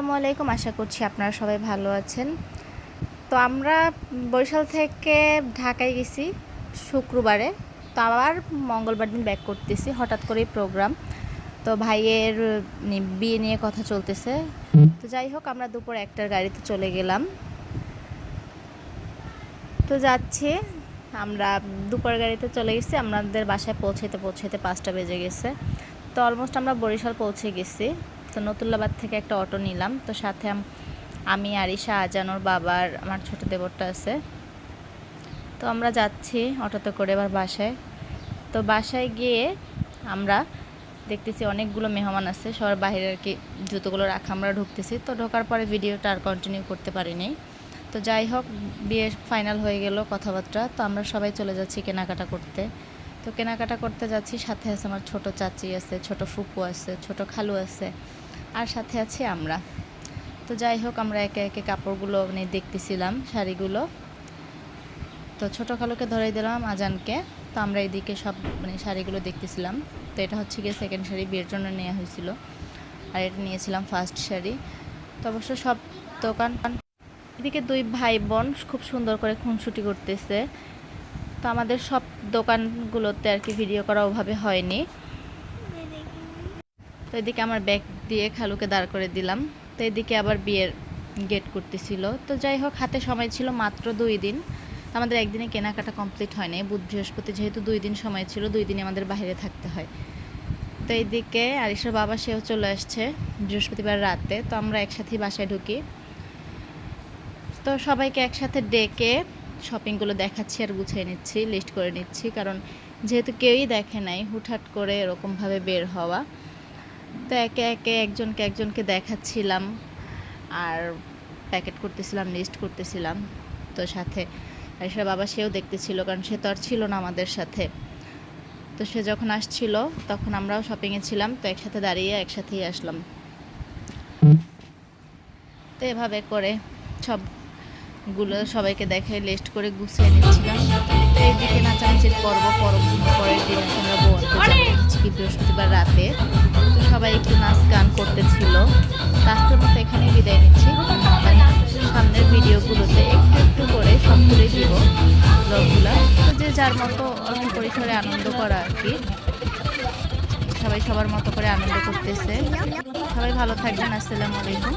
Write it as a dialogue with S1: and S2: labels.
S1: আসসালামু আলাইকুম। আশা করছি আপনারা সবাই ভালো আছেন। তো আমরা বরিশাল থেকে ঢাকায় গেছি শুক্রবারে। তো আবার মঙ্গলবার দিন ব্যাক করতেছি। হঠাৎ করেই প্রোগ্রাম। তো ভাইয়ের বিয়ে নিয়ে কথা চলতেছে। তো যাই হোক, আমরা দুপুর 1টার গাড়িতে চলে গেলাম। তো যাচ্ছি, আমরা দুপুর গাড়িতে চলে গেছি। আমাদের বাসায় পৌঁছাতে 5টা বেজে গেছে। তো অলমোস্ট আমরা বরিশাল পৌঁছে গেছি। তো নতুল্লাবাদ থেকে একটা অটো নিলাম। তো সাথে আমি, আরিশা, আজানোর বাবার আমার ছোট দেবরটা আছে। তো আমরা যাচ্ছি অটোতে করে এবার বাসায়। তো বাসায় গিয়ে আমরা দেখতেছি অনেকগুলো মেহমান আছে, সবার বাইরে আর কি জুতোগুলো রাখা। আমরা ঢুকতেছি। তো ঢোকার পরে ভিডিওটা আর কন্টিনিউ করতে পারিনি। তো যাই হোক, বিয়ে ফাইনাল হয়ে গেল কথাবার্তা। তো আমরা সবাই চলে যাচ্ছি কেনাকাটা করতে। তো কেনাকাটা করতে যাচ্ছি, সাথে আছে আমার ছোট চাচি আছে, ছোট ফুপু আছে, ছোট খালু আছে, আর সাথে আছি আমরা। তো যাই হোক, আমরা একে একে কাপড়গুলো দেখতেছিলাম, শাড়িগুলো। তো ছোট খালুকে ধরে দিলাম, আজানকে। তো আমরা এদিকে সব শাড়িগুলো দেখতেছিলাম। তো এটা হচ্ছে গিয়ে সেকেন্ড শাড়ি, বিয়ের জন্য নেওয়া হয়েছিল। আর এটা নিয়েছিলাম ফার্স্ট শাড়ি। তো অবশ্য সব দোকান, এদিকে দুই ভাই বোন খুব সুন্দর করে খুনসুটি করতেছে। তো আমাদের সব দোকানগুলোতে আর কি ভিডিও করা ওভাবে হয়নি। তো এদিকে আমার ব্যাগ দিয়ে খালুকে দাঁড় করে দিলাম। তো এদিকে আবার বিয়ের গেট করতেছিল। তো যাই হোক, হাতে সময় ছিল মাত্র 2 দিন। আমাদের একদিনে কেনাকাটা কমপ্লিট হয়নি। বুধ বৃহস্পতি যেহেতু 2 দিন সময় ছিল, 2 দিনই আমাদের বাইরে থাকতে হয়। তো এইদিকে আরিশার বাবা, সেও চলে আসছে বৃহস্পতিবার রাতে। তো আমরা একসাথেই বাসায় ঢুকি। তো সবাইকে একসাথে ডেকে শপিংগুলো দেখাচ্ছি আর গুছিয়ে নিচ্ছি, লিস্ট করে নিচ্ছি। কারণ যেহেতু কেউই দেখে নাই, হুটহাট করে এরকমভাবে বের হওয়া। তো একে একে একজনকে দেখাচ্ছিলাম আর প্যাকেট করতেছিলাম, লিস্ট করতেছিলাম। তো সাথে আরিশার বাবা, সেও দেখতেছিল, কারণ সে তো আর ছিল না আমাদের সাথে। তো সে যখন আসছিল তখন আমরাও শপিংয়ে ছিলাম। তো একসাথে দাঁড়িয়ে একসাথেই আসলাম। তো এভাবে করে সবগুলো সবাইকে দেখে লিস্ট করে গুছিয়ে নিচ্ছিলাম। তো এইদিকে নাচানাচির পরের দিন আমরা বোয়াতে যাচ্ছি বৃহস্পতিবার রাতে। তো সবাই একটু নাচ গান করতেছিল। আজকের মতো এখানেই বিদায় নিচ্ছি। সামনের ভিডিওগুলোতে একটু একটু করে সবগুলোই দিব ব্লগগুলো। তো যে যার মতো অল্প পরিসরে আনন্দ করা আর কি। সবাই সবার মতো করে আনন্দ করতেছে। সবাই ভালো থাকবেন। আসসালামু আলাইকুম।